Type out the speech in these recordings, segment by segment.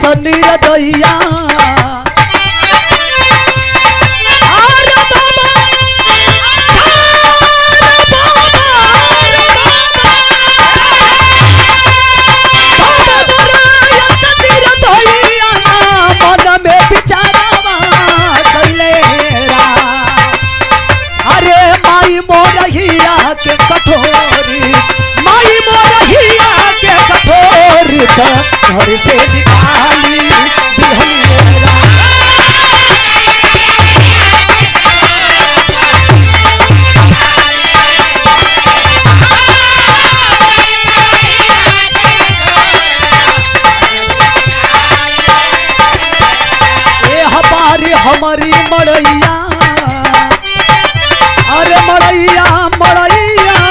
सनीर दैया के कठोरी माई मोरहिया के कठोरी घर से निकाली हमारी हमारी मड़ैया अरे मड़ैया मड़ैया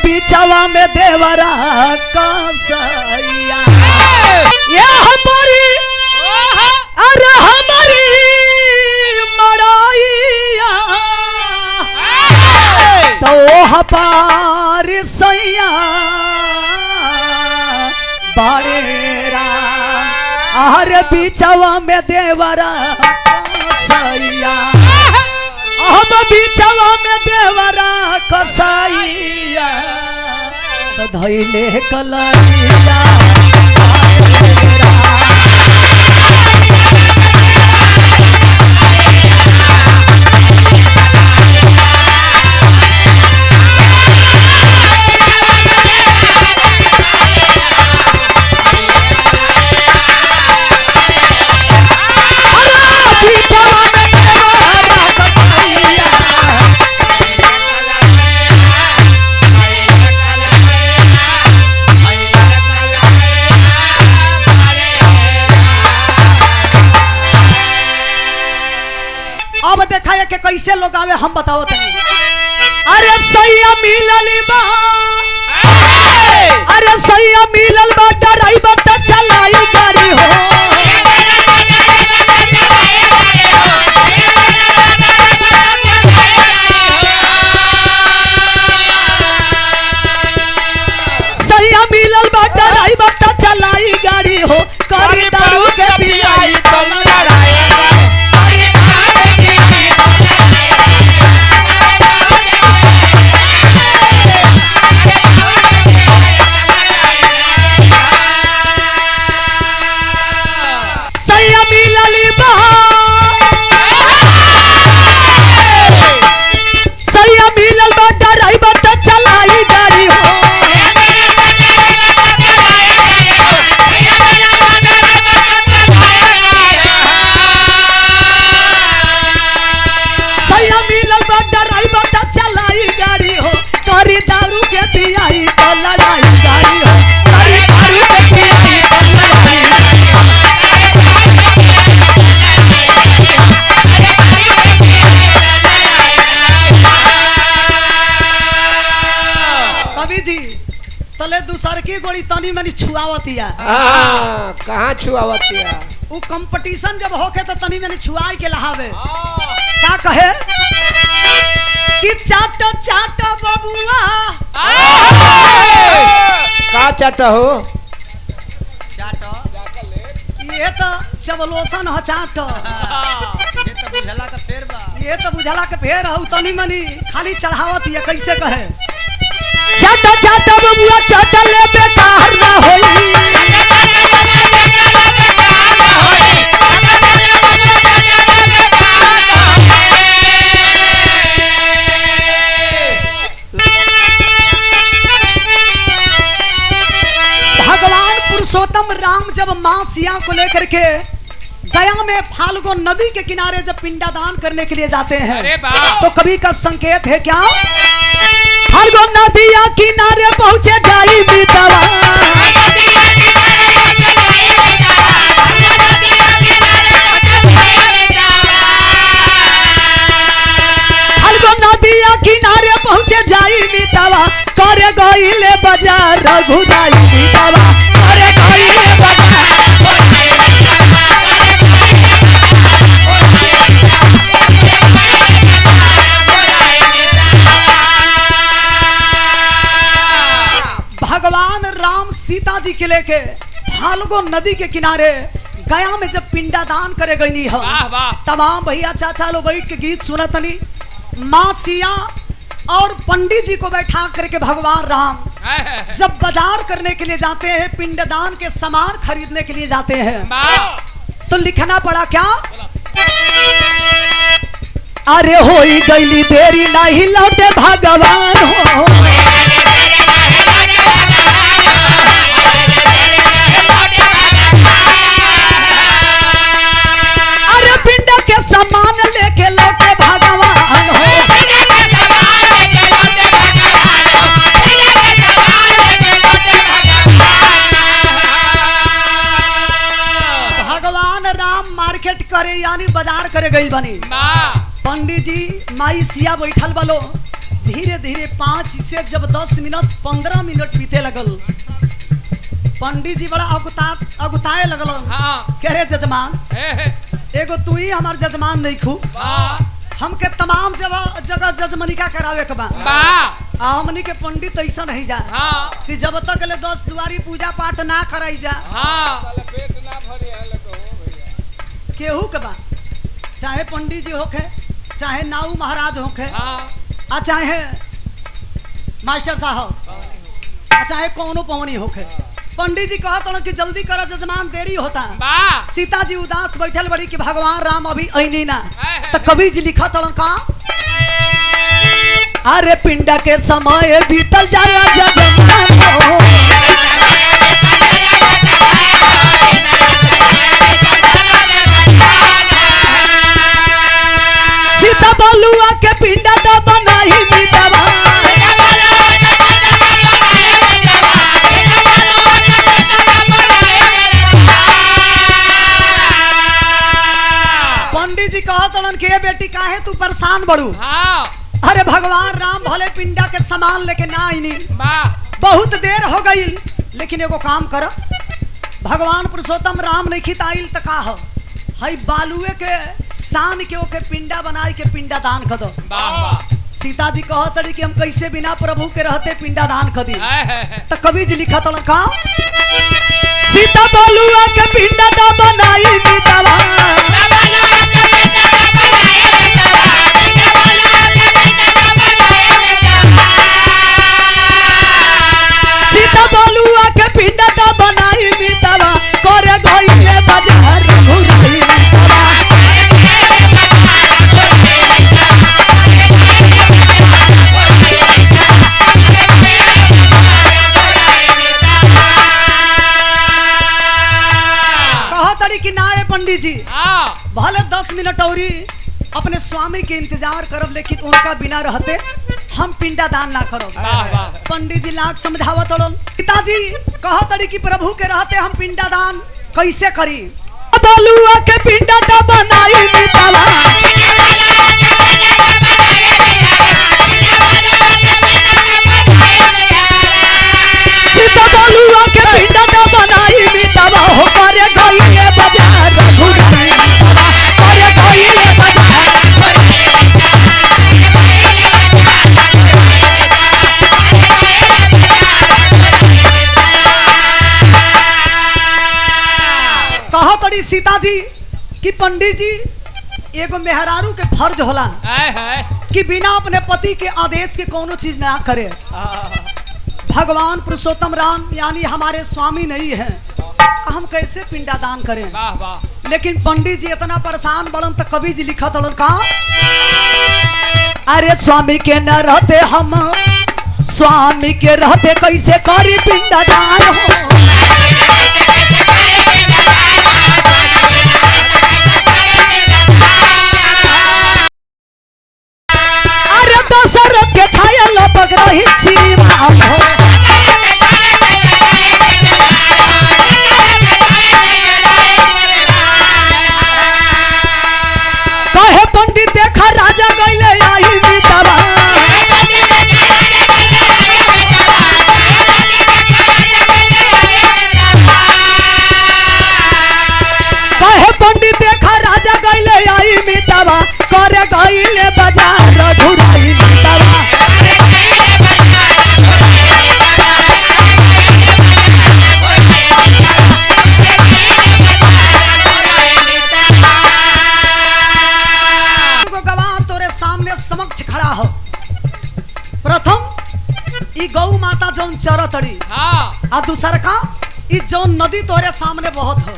बीचवा में देवरा कसैया ये हमारी अरे हमारी मड़ैया तो हमारी सैया बाड़ेरा अरे बीचवा में देवरा कसैया हम बीचवा में देवरा कसैया तो धैले कलैया अब देखा है कि कैसे लोग आवे हम बताओ तनी अरे सैया मिलल बा अरे सैया मिलल बा ड्राइवर त चलाई गाड़ी हो सैया मिलल बा ड्राइवर त चलाई गाड़ी हो करी दारू के पियाई दूसर की गोड़ी तनी मनी छुआवतिया कहाँ छुआवतिया वो कंपटीशन जब होके तो तनी मनी छुआई के लहावे का कहे कि चाट चाट बबुआ का चाट हो चाट ये तो चबलोसन ह चाट ये तो बुझला के फेर हउ तनी मनी खाली चढ़ावतिया कैसे कहे चाट चाट बबुआ चाट ले बेकार ना होई भगवान पुरुषोत्तम राम जब मां सिया को लेकर के गया में फाल्गुन नदी के किनारे जब पिंडादान करने के लिए जाते हैं तो कवि का संकेत है क्या फाल्गुन नदिया किनारे पहुंचे गाई बीतवा फाल्गो नदी के किनारे गया में जब पिंडादान करे गई हो, तमाम भैया चाचा लो बैठ के गीत सुनतनी। माँ सिया और पंडित जी को बैठा करके भगवान राम जब बाजार करने के लिए जाते हैं, पिंडदान के सामान खरीदने के लिए जाते हैं, तो लिखना पड़ा क्या? अरे होई गईली देरी नहीं लौटे भगवान हो, अरे पिंड के सामान लेके लौटे भगवान हो। भगवान राम मार्केट करे यानी बाजार करे गई बनी। पंडित जी माई सिया बैठल बलो, धीरे धीरे 5 से जब 10 मिनट 15 मिनट बीते लगल, पंडित जी बड़ा अगुताए लगल। कह रहे जजमान, एगो तू ही हमार जजमान नहीं खू, हमके तमाम जगह जजमनिका करावे के बा। हमनी के पंडित ऐसा नहीं जा कि जब तक ले 10 दुआरी पूजा पाठ ना कराई जा केहू के बा, चाहे पंडित जी होखे, चाहे नाऊ महाराज होखे, चाहे मास्टर साहब, चाहे कौनो पवनी होखे। पंडित जी कहत कि जल्दी करो जजमान, देरी होता। सीता जी उदास बैठल बड़ी कि भगवान राम अभी अइनी ना। तो कवि जी लिखत का, अरे पिंड के समय बीतल जाला जजमान हो, सीता बलुआ के पिंड तो बनाई बीतवा, पंडित जी कहत के बेटी काहे तू परेशान बड़ू? अरे भगवान राम भले पिंडा के सामान लेके ना आईनी, बहुत देर हो गई, लेकिन एगो काम कर, भगवान पुरुषोत्तम राम नहीं खित आइल त का हो, हई बालुए के सान के ओके पिंडा बनाई के पिंडा दान कर दो। सीता जी कहत कि हम कैसे बिना प्रभु के रहते पिंडा दान कर दी। तो कवि जी लिखत का, सीता बालुआ के पिंडा दा बनाई बीतवा, सीता बालुआ के पिंडा दा बनाई बीतवा, करे गईले बाजार घुराई बीतवा। कि ना है पंडित जी, भले 10 मिनट और अपने स्वामी के इंतजार करब, लेकिन उनका बिना रहते हम पिंडा दान ना करब। पंडित जी लाख समझावत पिताजी कहत कि प्रभु के रहते हम पिंडा दान कैसे करी? बलुआ के पिंडा दा बनाई बीतवा, सीता बलुआ के पिंडा दा बनाई बीतवा, हो करे गईले बाजार घुराई बीतवा, करे गईले बाजार कहा तड़ी सीता जी कि पंडित जी एगो मेहरारू के फर्ज होला कि बिना अपने पति के आदेश के कोनो चीज ना करे। भगवान पुरुषोत्तम राम यानी हमारे स्वामी नहीं है, हम कैसे पिंडा दान करें? लेकिन पंडित जी इतना परेशान बड़न तो कवि जी लिखत का, अरे स्वामी के न रहते हम, स्वामी के रहते कैसे करी पिंडा दान हो, अरे दशरथ के छाया लपक रही श्री राम हो, कहे पंडित देखा राजा गईले आई बीतवा, तड़ी हाँ आ दूसरा का ई जो नदी तोरे सामने बहुत है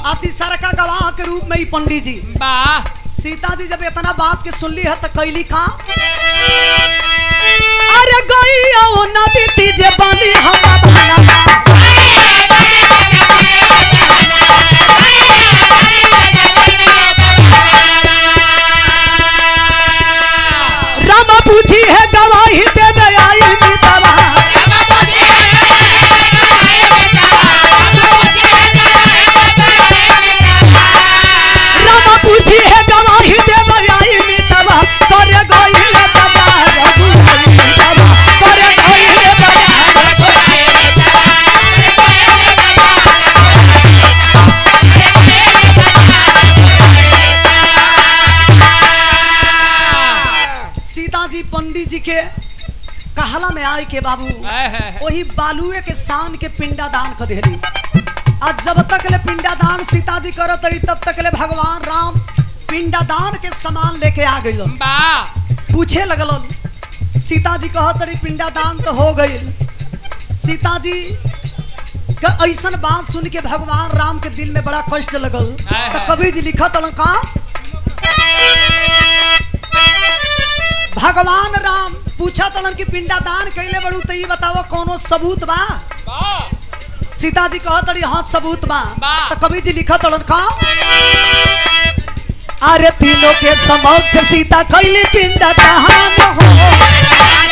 आ तीसरा का गवाह के रूप में ही पंडित जी वाह सीता जी जब इतना बात के सुन ली है तो कैली का अरे गई ओ नदी तीजे बनी हम रामा पूछी है गवाही देवे आई मितवा रामा पूछी है गवाही देवे आई मितवा करे गई लतवा करे गई सीता जी पंडित जी के कहला में आए के बाबू वही बालुए के शान के पिंडा दान कर देली। आज जब तक ले पिंडा दान सीता जी करत रही तब तक ले भगवान राम पिंडा दान के सामान लेके आ गई। पूछे लगल सीता जी कहत रही पिंडा दान तो हो गई। सीता जी का ऐसन बात सुन के भगवान राम के दिल में बड़ा कष्ट लगल। तो कवि जी लिखत का भगवान राम पूछा तलन कि पिंडा दान कैले बड़ू तो ये बताओ कोनो सबूत बा? सीता जी कहत रही हाँ सबूत बा। तो कवि जी लिखत तलन का अरे तीनों के समक्ष सीता कैली पिंडा दान हो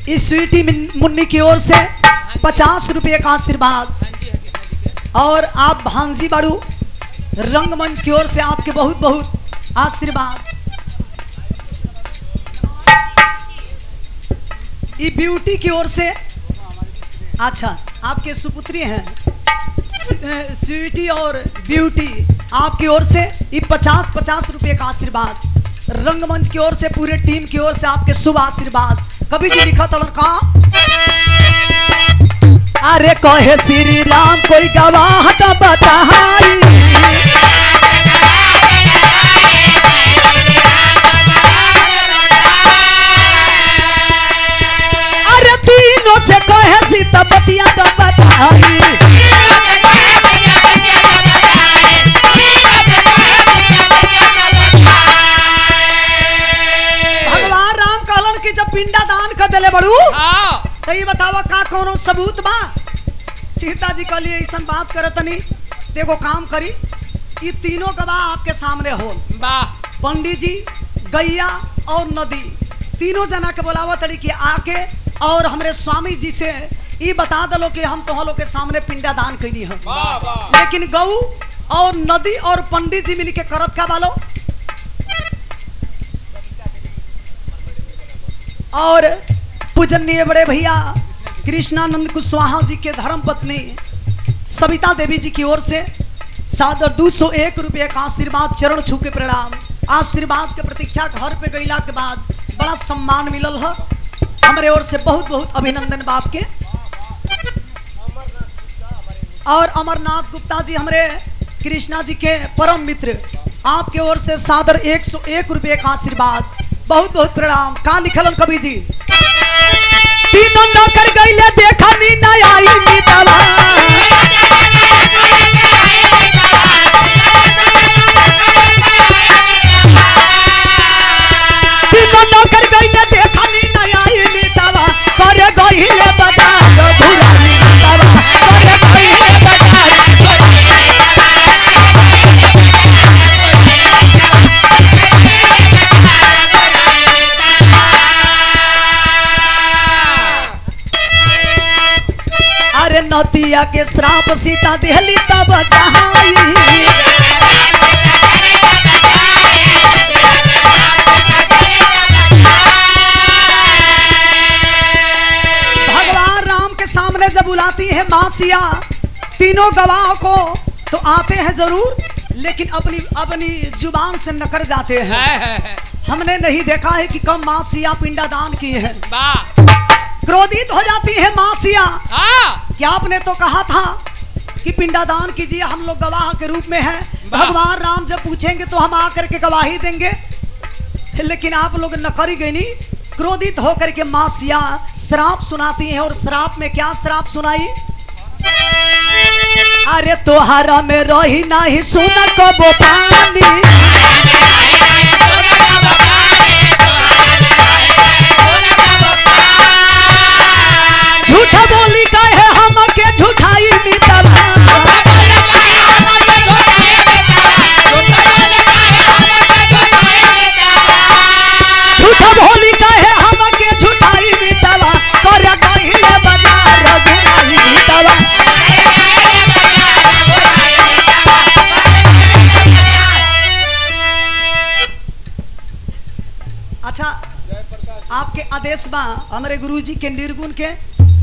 इस स्वीटी मुन्नी की ओर से 50 रुपये का आशीर्वाद और आप भांजी बाड़ू रंगमंच की ओर से आपके बहुत बहुत आशीर्वाद। ये ब्यूटी की ओर से अच्छा आपके सुपुत्री हैं स्वीटी और ब्यूटी आपकी ओर से ये 50 रुपये का आशीर्वाद। रंगमंच की ओर से पूरे टीम की ओर से आपके शुभ आशीर्वाद। कवि जी लिखा तलन का अरे कहे श्री राम कोई गवाह तो बताई अरे तीनों से कहे सीता बतिया तो बताई भगवान राम कहलन कि जब पिंडा दान कर देले बड़ू तो ये बतावा का कोनो सबूत बा? सीता जी कहली ऐसा बात करत नहीं देखो काम करी ये तीनों गवाह आपके सामने हो पंडित जी गैया और नदी तीनों जना के बोलावा तड़ी कि आके और हमरे स्वामी जी से ये बता दलो कि हम तो लोग के सामने पिंडा दान कैनी है। लेकिन गऊ और नदी और पंडित जी मिल के करत का बालो और पूजनीय बड़े भैया कृष्णानंद कुशवाहा जी के धर्म पत्नी सविता देवी जी की ओर से सादर 201 रुपये का आशीर्वाद चरण छू के प्रणाम। आशीर्वाद के प्रतीक्षा घर पे गईला के बाद बड़ा सम्मान मिलल है हमारे ओर से बहुत बहुत अभिनंदन बाप के। और अमरनाथ गुप्ता जी हमारे कृष्णा जी के परम मित्र आपके ओर से सादर 101 रुपये का आशीर्वाद बहुत बहुत प्रणाम। का लिखल कवि जी तीनों नौकर गईले देखा नी ना आई मितवा तीनों नौकर गईले देखा नी ना आई मितवा करे गईले बाजार भूला मितवा करे गईले बाजार अरे नदिया के श्राप सीता देहली तब जहाई भगवान राम के सामने जब बुलाती है माँ सिया तीनों गवाह को तो आते हैं जरूर लेकिन अपनी अपनी जुबान से नकर जाते हैं। हमने नहीं देखा है कि कब माँ सिया पिंडा दान की है। क्रोधित हो जाती है माँ सिया कि आपने तो कहा था कि पिंडादान कीजिए, हम लोग गवाह के रूप में हैं। भगवान राम जब पूछेंगे तो हम आकर के गवाही देंगे। लेकिन आप लोग नकरी गई नहीं, क्रोधित होकर के मां सिया श्राप सुनाती हैं। और श्राप में क्या श्राप सुनाई? अरे तोहारा में रही नहीं सुन कबो पानी, झूठा बोली का है हम के ढुठाई बीतल, झूठा बोली का है हम के झुठाई बीतल, कर कहिले बाजार रघुराई बीतल। अच्छा, आपके आदेश बा हमारे गुरुजी के निर्गुण के,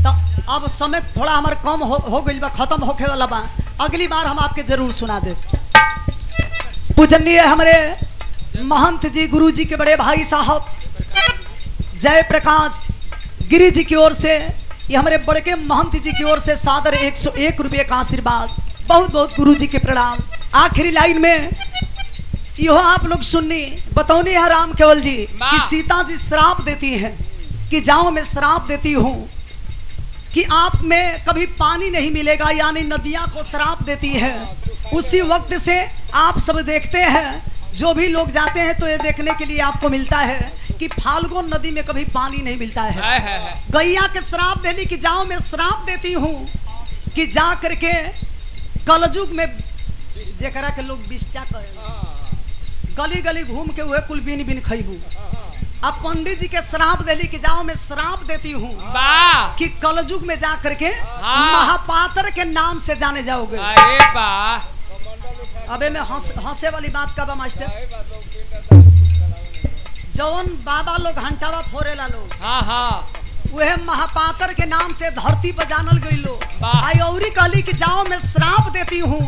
तो अब समय थोड़ा हमारे कम हो गई बा, खत्म होके वाला बा। अगली बार हम आपके जरूर सुना दे। पूजनीय हमारे महंत जी, गुरुजी के बड़े भाई साहब जय प्रकाश गिरी जी की ओर से, ये हमारे बड़े के महंत जी की ओर से सादर 101 रुपये का आशीर्वाद। बहुत बहुत गुरुजी के प्रणाम। आखिरी लाइन में यो आप लोग सुननी बतौनी है राम केवल जी कि सीता जी श्राप देती हैं कि जाओ मैं श्राप देती हूँ कि आप में कभी पानी नहीं मिलेगा, यानी नदियां को श्राप देती है। उसी वक्त से आप सब देखते हैं, जो भी लोग जाते हैं तो ये देखने के लिए आपको मिलता है कि फाल्गुन नदी में कभी पानी नहीं मिलता है। गैया के श्राप देली कि जाओ मैं श्राप देती हूँ कि जा करके कलयुग में जेकरा के लोग बिस्टा कहे गली गली घूम के हुए कुल बिन बिन खैबू। अब पंडित जी के श्राप देली कि जाओ मैं श्राप देती हूँ कि कलयुग में जा करके महापात्र के नाम से जाने जाओगे। अबे मैं हंसे वाली बात का बा मास्टर, जौन बाबा लोग घंटावा फोरेला लोग वह महापात्र के नाम से धरती पर जानल गई लो। आई औरी कहली कि जाओ मैं श्राप देती हूँ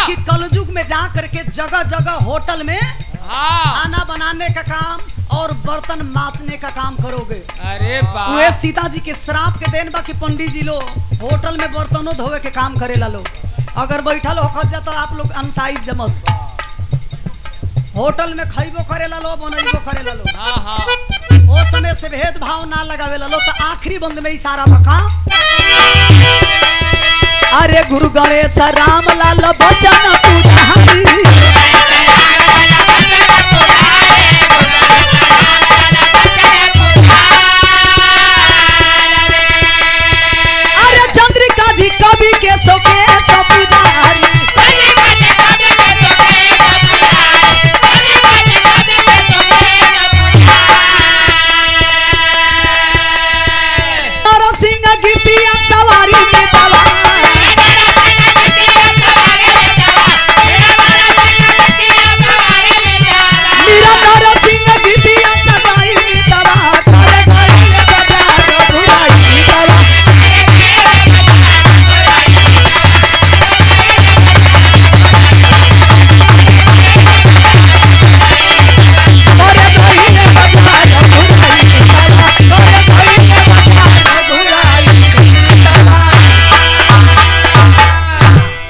कि कलयुग में जा करके जगह जगह होटल में खाना बनाने का काम और बर्तन मांजने का काम करोगे। अरे वह सीता जी के श्राप के देन बा कि पंडित जी लो होटल में बर्तनों धोवे के काम करेला लो। अगर बैठल हो जाता आप लोग अनसाई जमत होटल में खैबो करेला लो, बनैबो करेला लो। ओ समय से भेदभाव ना लगावेला लो। तो आखिरी बंद में इशारा बका, अरे गुरु गणेश राम लाल बचन तू